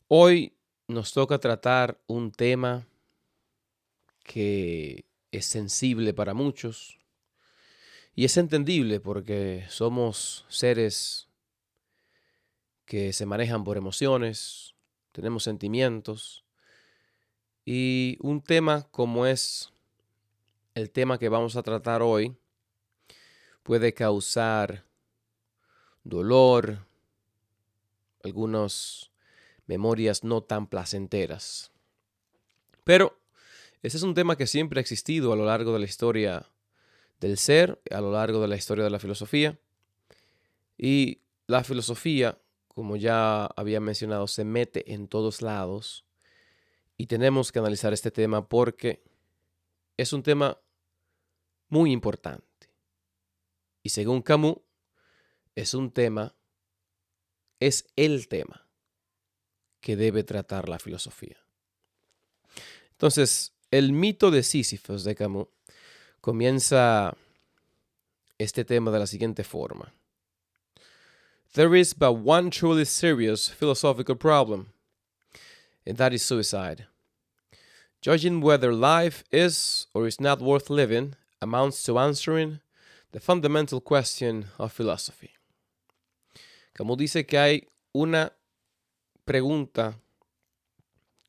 Hoy nos toca tratar un tema que es sensible para muchos y es entendible porque somos seres que se manejan por emociones, tenemos sentimientos y un tema como es el tema que vamos a tratar hoy puede causar dolor, algunas memorias no tan placenteras. Pero ese es un tema que siempre ha existido a lo largo de la historia del ser, a lo largo de la historia de la filosofía. Y la filosofía, como ya había mencionado, se mete en todos lados y tenemos que analizar este tema porque es un tema muy importante. Y según Camus, es un tema, es el tema que debe tratar la filosofía. Entonces, el mito de Sísifos de Camus comienza este tema de la siguiente forma. There is but one truly serious philosophical problem, and that is suicide. Judging whether life is or is not worth living amounts to answering the fundamental question of philosophy. Camus dice que hay una pregunta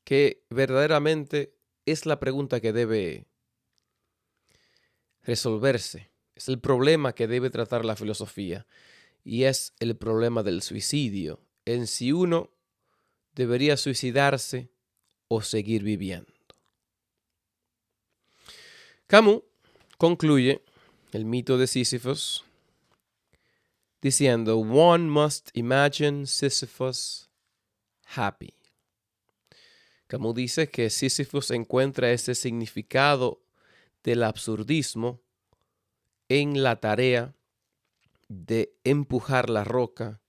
que verdaderamente es la pregunta que debe resolverse. Es el problema que debe tratar la filosofía y es el problema del suicidio, en si uno debería suicidarse o seguir viviendo. Camus concluye el mito de Sísifos diciendo, one must imagine Sisyphus happy. Camus dice que Sísifos encuentra ese significado del absurdismo en la tarea de empujar la roca,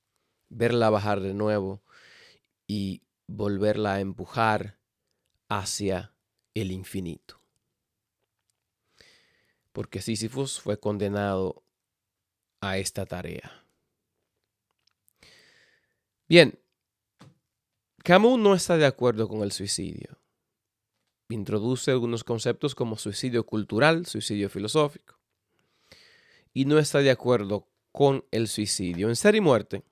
verla bajar de nuevo y volverla a empujar hacia el infinito. Porque Sísifos fue condenado a esta tarea. Bien, Camus no está de acuerdo con el suicidio. Introduce algunos conceptos como suicidio cultural, suicidio filosófico, y no está de acuerdo con el suicidio. En Ser y Muerte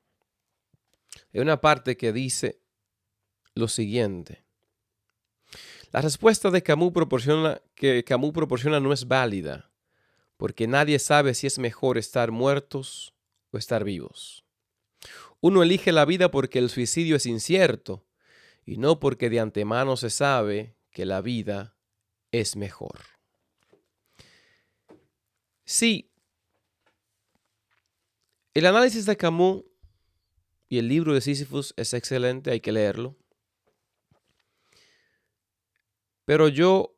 hay una parte que dice lo siguiente. La respuesta de que Camus proporciona no es válida, porque nadie sabe si es mejor estar muertos o estar vivos. Uno elige la vida porque el suicidio es incierto y no porque de antemano se sabe que la vida es mejor. Sí, el análisis de Camus y el libro de Sísifos es excelente, hay que leerlo. Pero yo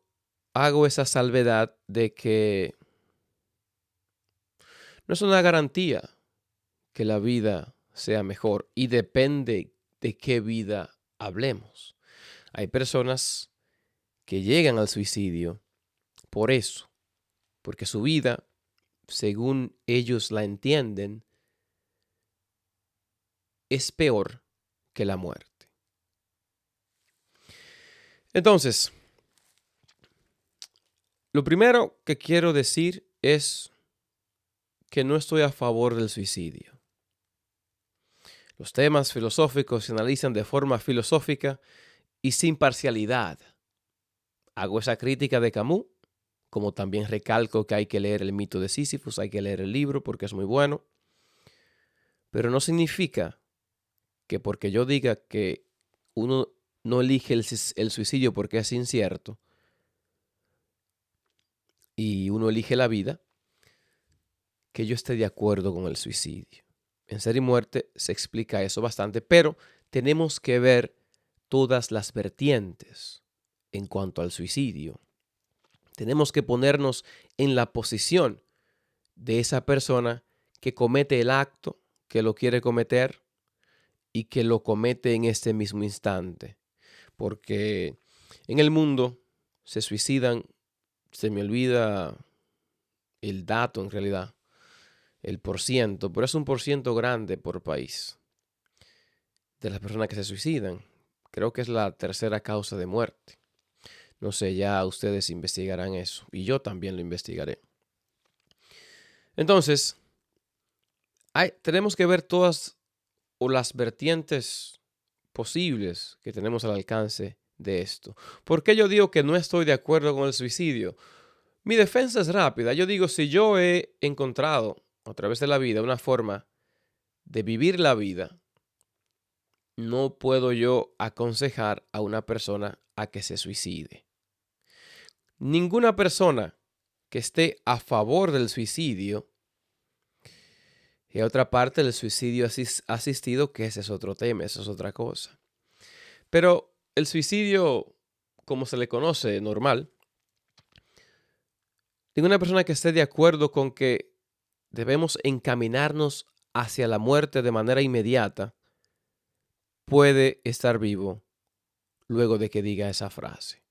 hago esa salvedad de que no es una garantía que la vida sea mejor y depende de qué vida hablemos. Hay personas que llegan al suicidio por eso, porque su vida, según ellos la entienden, es peor que la muerte. Entonces, lo primero que quiero decir es que no estoy a favor del suicidio. Los temas filosóficos se analizan de forma filosófica y sin parcialidad. Hago esa crítica de Camus, como también recalco que hay que leer el mito de Sísifos, hay que leer el libro porque es muy bueno. Pero no significa que porque yo diga que uno no elige el suicidio porque es incierto y uno elige la vida, que yo esté de acuerdo con el suicidio. En Ser y Muerte se explica eso bastante, pero tenemos que ver todas las vertientes en cuanto al suicidio. Tenemos que ponernos en la posición de esa persona que comete el acto, que lo quiere cometer y que lo comete en este mismo instante. Porque en el mundo se suicidan, se me olvida el dato en realidad, el porciento, pero es un porciento grande por país de las personas que se suicidan. Creo que es la tercera causa de muerte. No sé, ya ustedes investigarán eso y yo también lo investigaré. Entonces, tenemos que ver todas o las vertientes posibles que tenemos al alcance de esto. ¿Por qué yo digo que no estoy de acuerdo con el suicidio? Mi defensa es rápida. Yo digo, si yo he encontrado a través de la vida una forma de vivir la vida, no puedo yo aconsejar a una persona a que se suicide. Ninguna persona que esté a favor del suicidio, y otra parte del suicidio asistido, que ese es otro tema, eso es otra cosa. Pero el suicidio, como se le conoce, normal, ninguna persona que esté de acuerdo con que debemos encaminarnos hacia la muerte de manera inmediata puede estar vivo luego de que diga esa frase.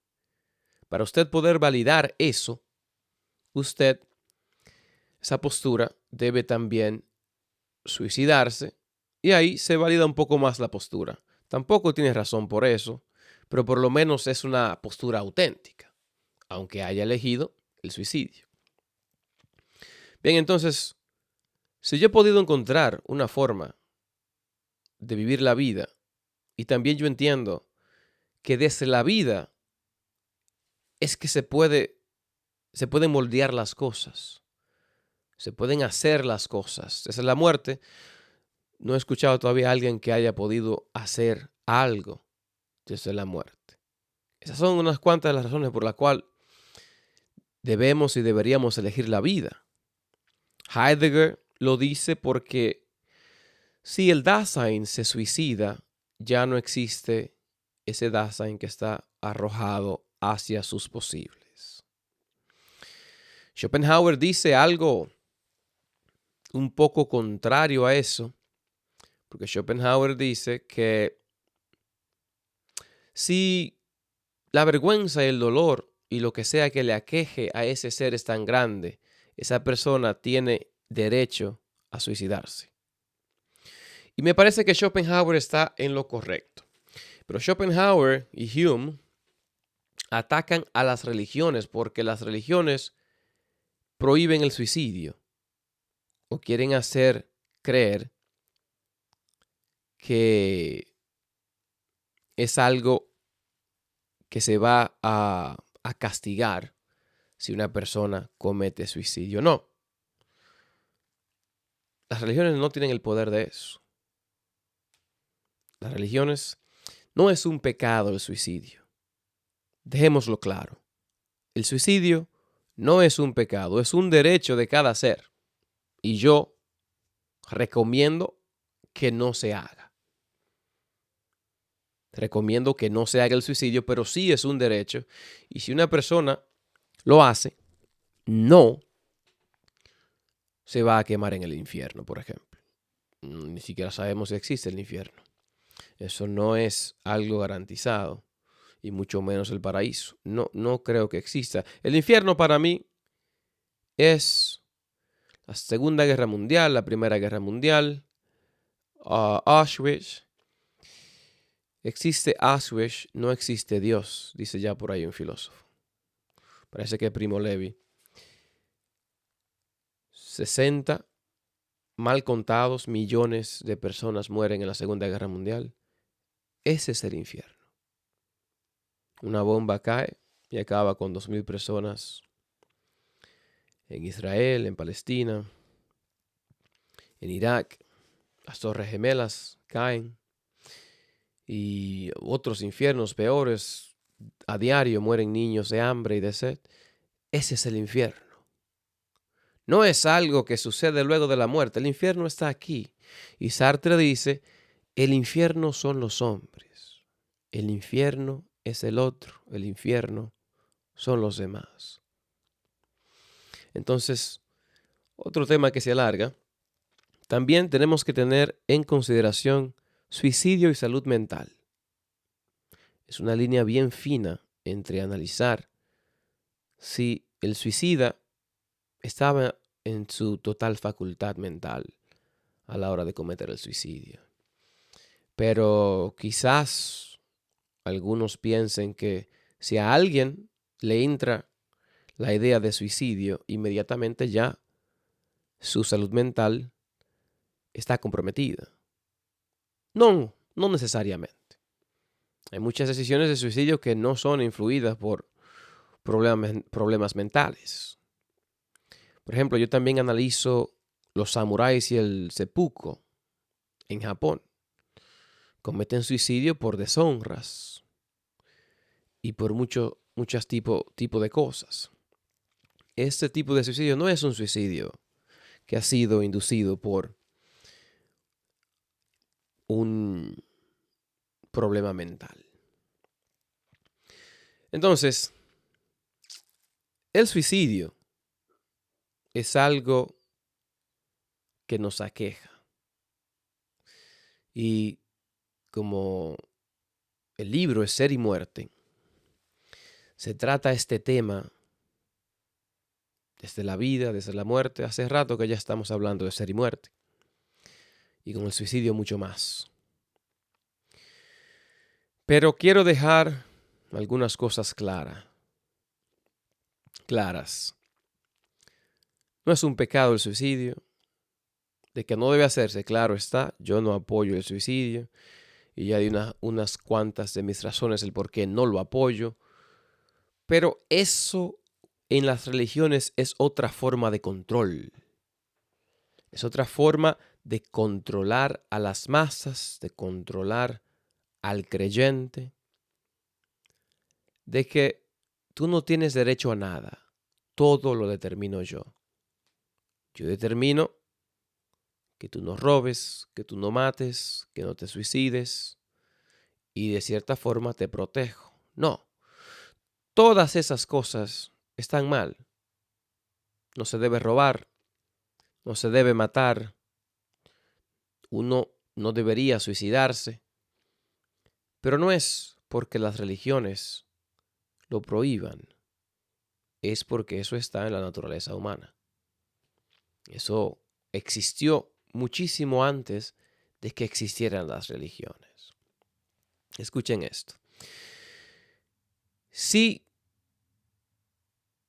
Para usted poder validar eso, esa postura debe también suicidarse y ahí se valida un poco más la postura. Tampoco tiene razón por eso, pero por lo menos es una postura auténtica, aunque haya elegido el suicidio. Bien, entonces, si yo he podido encontrar una forma de vivir la vida y también yo entiendo que desde la vida es que se pueden moldear las cosas, se pueden hacer las cosas. Desde la muerte, no he escuchado todavía a alguien que haya podido hacer algo desde la muerte. Esas son unas cuantas de las razones por las cuales debemos y deberíamos elegir la vida. Heidegger lo dice porque si el Dasein se suicida, ya no existe ese Dasein que está arrojado hacia sus posibles. Schopenhauer dice algo un poco contrario a eso, porque Schopenhauer dice que si la vergüenza y el dolor y lo que sea que le aqueje a ese ser es tan grande, esa persona tiene derecho a suicidarse. Y me parece que Schopenhauer está en lo correcto. Pero Schopenhauer y Hume atacan a las religiones porque las religiones prohíben el suicidio o quieren hacer creer que es algo que se va a castigar si una persona comete suicidio. No. Las religiones no tienen el poder de eso. Las religiones no es un pecado el suicidio. Dejémoslo claro. El suicidio no es un pecado, es un derecho de cada ser. Y yo recomiendo que no se haga. Recomiendo que no se haga el suicidio, pero sí es un derecho. Y si una persona lo hace, no se va a quemar en el infierno, por ejemplo. Ni siquiera sabemos si existe el infierno. Eso no es algo garantizado, y mucho menos el paraíso. No creo que exista. El infierno para mí es la Segunda Guerra Mundial, la Primera Guerra Mundial, Auschwitz. Existe Auschwitz, no existe Dios, dice ya por ahí un filósofo. Parece que Primo Levi. 60 mal contados millones de personas mueren en la Segunda Guerra Mundial. Ese es el infierno. Una bomba cae y acaba con 2.000 personas en Israel, en Palestina, en Irak. Las Torres Gemelas caen y otros infiernos peores. A diario mueren niños de hambre y de sed. Ese es el infierno. No es algo que sucede luego de la muerte. El infierno está aquí. Y Sartre dice, el infierno son los hombres. El infierno es el otro. El infierno son los demás. Entonces, otro tema que se alarga. También tenemos que tener en consideración suicidio y salud mental. Es una línea bien fina entre analizar si el suicida estaba en su total facultad mental a la hora de cometer el suicidio. Pero quizás algunos piensen que si a alguien le entra la idea de suicidio, inmediatamente ya su salud mental está comprometida. No, no necesariamente. Hay muchas decisiones de suicidio que no son influidas por problemas mentales. Por ejemplo, yo también analizo los samuráis y el seppuku en Japón. Cometen suicidio por deshonras y por muchos tipos de cosas. Este tipo de suicidio no es un suicidio que ha sido inducido por un problema mental. Entonces, el suicidio es algo que nos aqueja. Y como el libro es Ser y Muerte, se trata este tema desde la vida, desde la muerte. Hace rato que ya estamos hablando de ser y muerte. Y con el suicidio mucho más. Pero quiero dejar algunas cosas claras. No es un pecado el suicidio. De que no debe hacerse, claro está. Yo no apoyo el suicidio. Y ya di unas cuantas de mis razones el por qué no lo apoyo. Pero eso en las religiones es otra forma de control. Es otra forma de controlar a las masas, de controlar al creyente, de que tú no tienes derecho a nada. Todo lo determino yo. Yo determino que tú no robes, que tú no mates, que no te suicides y de cierta forma te protejo. No, todas esas cosas están mal. No se debe robar, no se debe matar, uno no debería suicidarse, pero no es porque las religiones lo prohíban, es porque eso está en la naturaleza humana. Eso existió muchísimo antes de que existieran las religiones. Escuchen esto. Si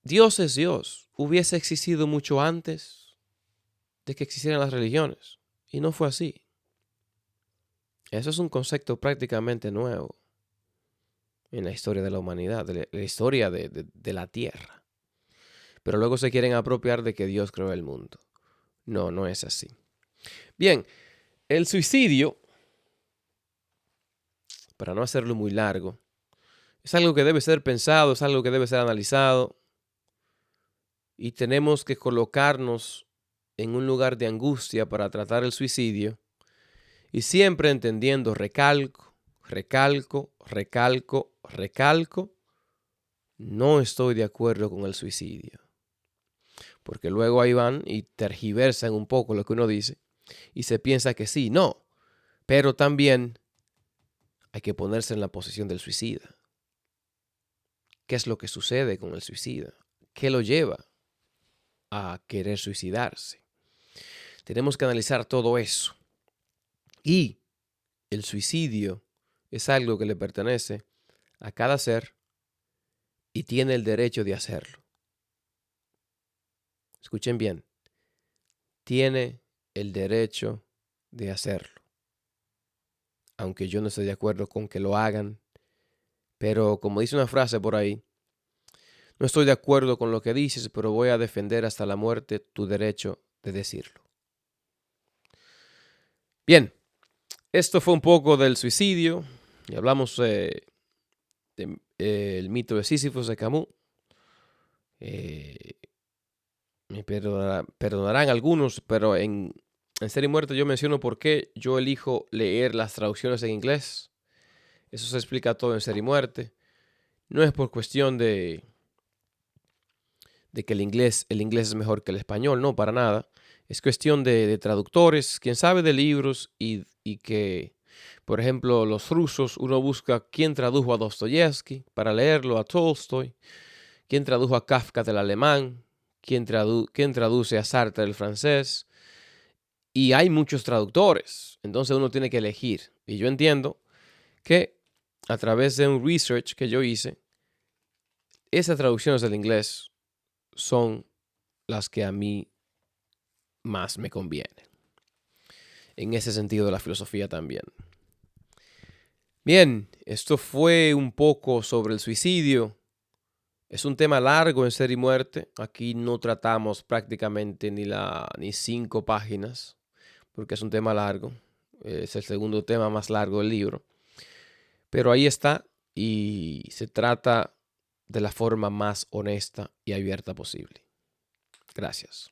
Dios es Dios, hubiese existido mucho antes de que existieran las religiones, y no fue así. Eso es un concepto prácticamente nuevo en la historia de la humanidad, de la historia de la tierra. Pero luego se quieren apropiar de que Dios creó el mundo. No, no es así. Bien, el suicidio, para no hacerlo muy largo, es algo que debe ser pensado, es algo que debe ser analizado y tenemos que colocarnos en un lugar de angustia para tratar el suicidio y siempre entendiendo, recalco, no estoy de acuerdo con el suicidio. Porque luego ahí van y tergiversan un poco lo que uno dice y se piensa que sí, no, pero también hay que ponerse en la posición del suicida. ¿Qué es lo que sucede con el suicida? ¿Qué lo lleva a querer suicidarse? Tenemos que analizar todo eso. Y el suicidio es algo que le pertenece a cada ser y tiene el derecho de hacerlo. Escuchen bien. Tiene el derecho de hacerlo. Aunque yo no estoy de acuerdo con que lo hagan. Pero como dice una frase por ahí, no estoy de acuerdo con lo que dices, pero voy a defender hasta la muerte tu derecho de decirlo. Bien, esto fue un poco del suicidio. Y hablamos del mito de Sísifo de Camus. Me perdonarán algunos, pero en Ser y Muerte yo menciono por qué yo elijo leer las traducciones en inglés. Eso se explica todo en Ser y Muerte. No es por cuestión de que el inglés es mejor que el español, no, para nada. Es cuestión de traductores, quien sabe de libros y que, por ejemplo, los rusos, uno busca quién tradujo a Dostoyevsky para leerlo, a Tolstoy, quién tradujo a Kafka del alemán, quién traduce a Sartre del francés. Y hay muchos traductores, entonces uno tiene que elegir. Y yo entiendo que a través de un research que yo hice, esas traducciones del inglés son las que a mí más me convienen. En ese sentido de la filosofía también. Bien, esto fue un poco sobre el suicidio. Es un tema largo en Ser y Muerte. Aquí no tratamos prácticamente ni 5 páginas, porque es un tema largo. Es el segundo tema más largo del libro. Pero ahí está y se trata de la forma más honesta y abierta posible. Gracias.